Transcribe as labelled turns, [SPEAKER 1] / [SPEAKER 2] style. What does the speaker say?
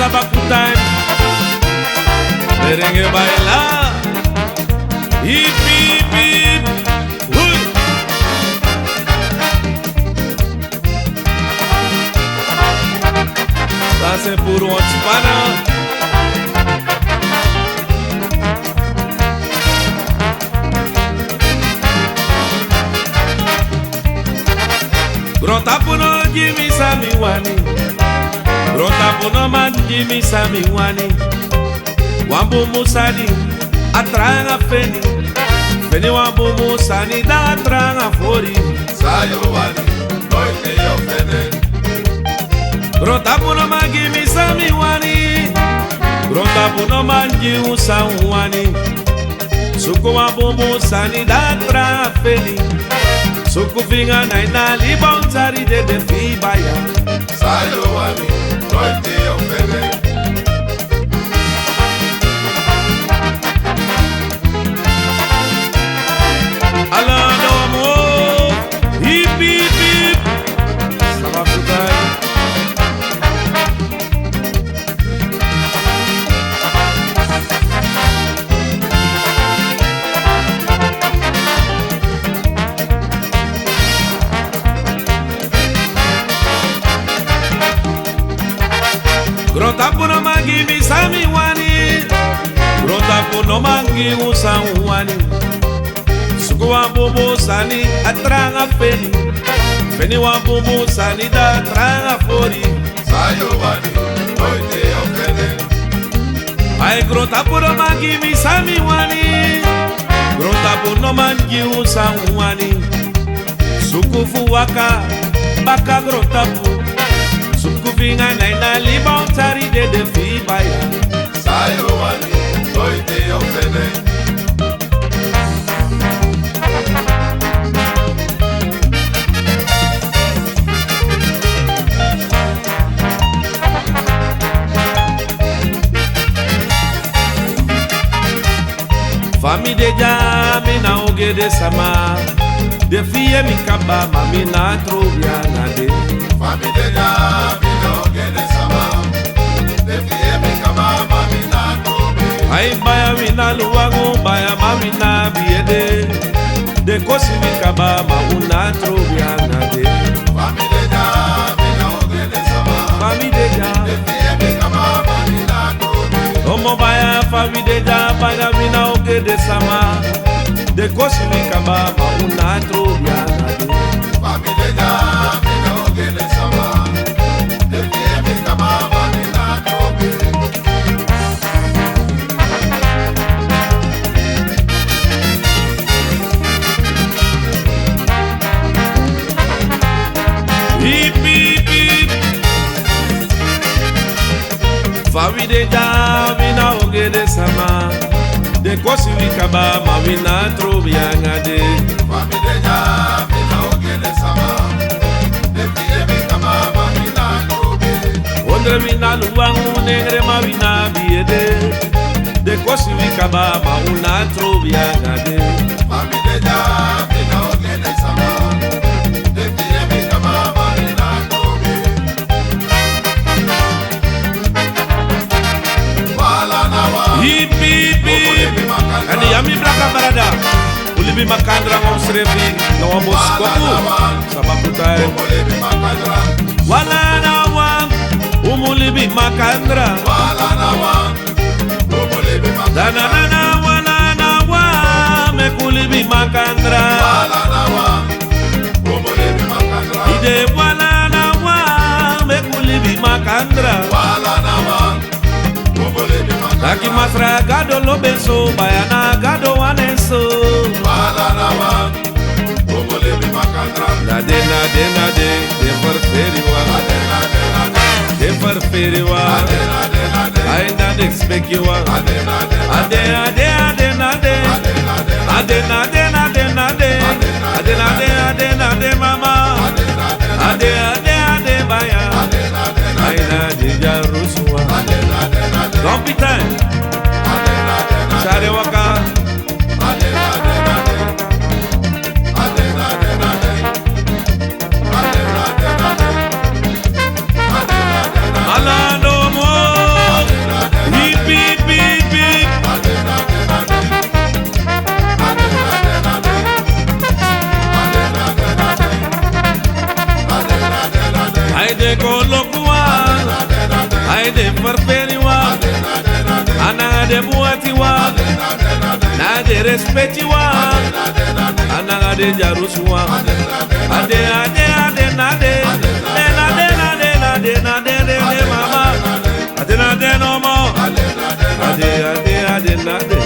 [SPEAKER 1] sabakutan, merengue baila, hip hip hip, huy. Sase puro antipana. Grota puno jimi sami wani, grota puno man jimi sami wani. Wambu musani atranga feni, feni wambu musani da atranga fori.
[SPEAKER 2] Sayo wani, noite yo fene.
[SPEAKER 1] Grota puno man jimi sami wani, grota puno man jimi sami wani. Suku wambu musani da atranga feni. Suku vinga na ina libonzari de fibaya.
[SPEAKER 2] Sayo wani, noite yo fene.
[SPEAKER 1] Alano mo, hip hip hip. Sabakutan. Grota puno mangi mi sami wani, grota puno mangi usang wani. Suku wa bubu sani atranga feni, feni wa bubu sani da atranga fori.
[SPEAKER 2] Sayo wani, noite yo fene.
[SPEAKER 1] Ay grota puno mangi mi sami wani, grota puno mangi usang wani. Suku fuwaka baka grota pu. Suku vinga na ina libonzari de fibaya.
[SPEAKER 2] Sayo wani, noite yo fene.
[SPEAKER 1] Fami de jami na oge de sama, de fie mi kaba mami na troviana de.
[SPEAKER 2] Fami de jami na oge de sama, de fie mi kaba mami na trobe.
[SPEAKER 1] Ay baya mi na luwangu baya mami na biede, de kosi mi kaba mami na troviana de.
[SPEAKER 2] Fami de jami na oge de sama,
[SPEAKER 1] Fami de jami,
[SPEAKER 2] de fie mi kaba mami na trobe.
[SPEAKER 1] omo baya fami de jami baya mi na oge de sama, de kosi mi kaba mami na troviana de.
[SPEAKER 2] Fami de jami na oge de sama, de fie mi kaba mami na trobe.
[SPEAKER 1] Hip hip hip. Fami de jami na oge de sama, de kosi mi kaba mami na troviana de.
[SPEAKER 2] Fami de jami na oge de sama, de fie mi kaba mami na trobe.
[SPEAKER 1] Ondre mi na luwangu negre mami na biede, de kosi mi kaba mami na troviana de.
[SPEAKER 2] Fami de jami na oge de sama, de fie mi kaba mami na trobe. Wala na wa,
[SPEAKER 1] Hip hip hip. Ani yami blaka barada, ulibi makandra ngom srevi, na wambos koku, sabakutai.
[SPEAKER 2] Omolebi makandra,
[SPEAKER 1] Wala na wang, umulibi makandra.
[SPEAKER 2] wala na wa, omolebi makandra,
[SPEAKER 1] Dana na wala na wa, mekulibi makandra.
[SPEAKER 2] wala na wa, omolebi makandra,
[SPEAKER 1] Ide wala na wa, mekulibi makandra.
[SPEAKER 2] wala na wa, omolebi
[SPEAKER 1] Taki
[SPEAKER 2] makandra,
[SPEAKER 1] masra gado lobeso, bayana gado waneso.
[SPEAKER 2] wala na wa, omolebi makandra.
[SPEAKER 1] Nade nade nade, de farferiwa,
[SPEAKER 2] Adena adena
[SPEAKER 1] de farferiwa.
[SPEAKER 2] adena adena
[SPEAKER 1] I not expect you wa.
[SPEAKER 2] adena adena
[SPEAKER 1] Ade ade ade nade,
[SPEAKER 2] adena adena
[SPEAKER 1] ade nade nade nade, ade nade ade nade mama, ade ade ade baya. I nade jaruswa. Don't be time. Share waka. Alano mo. de kolokuwa ai de farferiwa ana de buatiwa na de respectiwa ana de jaruswa ade ade ade nade nade nade nade nade mama ade nade no mo ade ade ade nade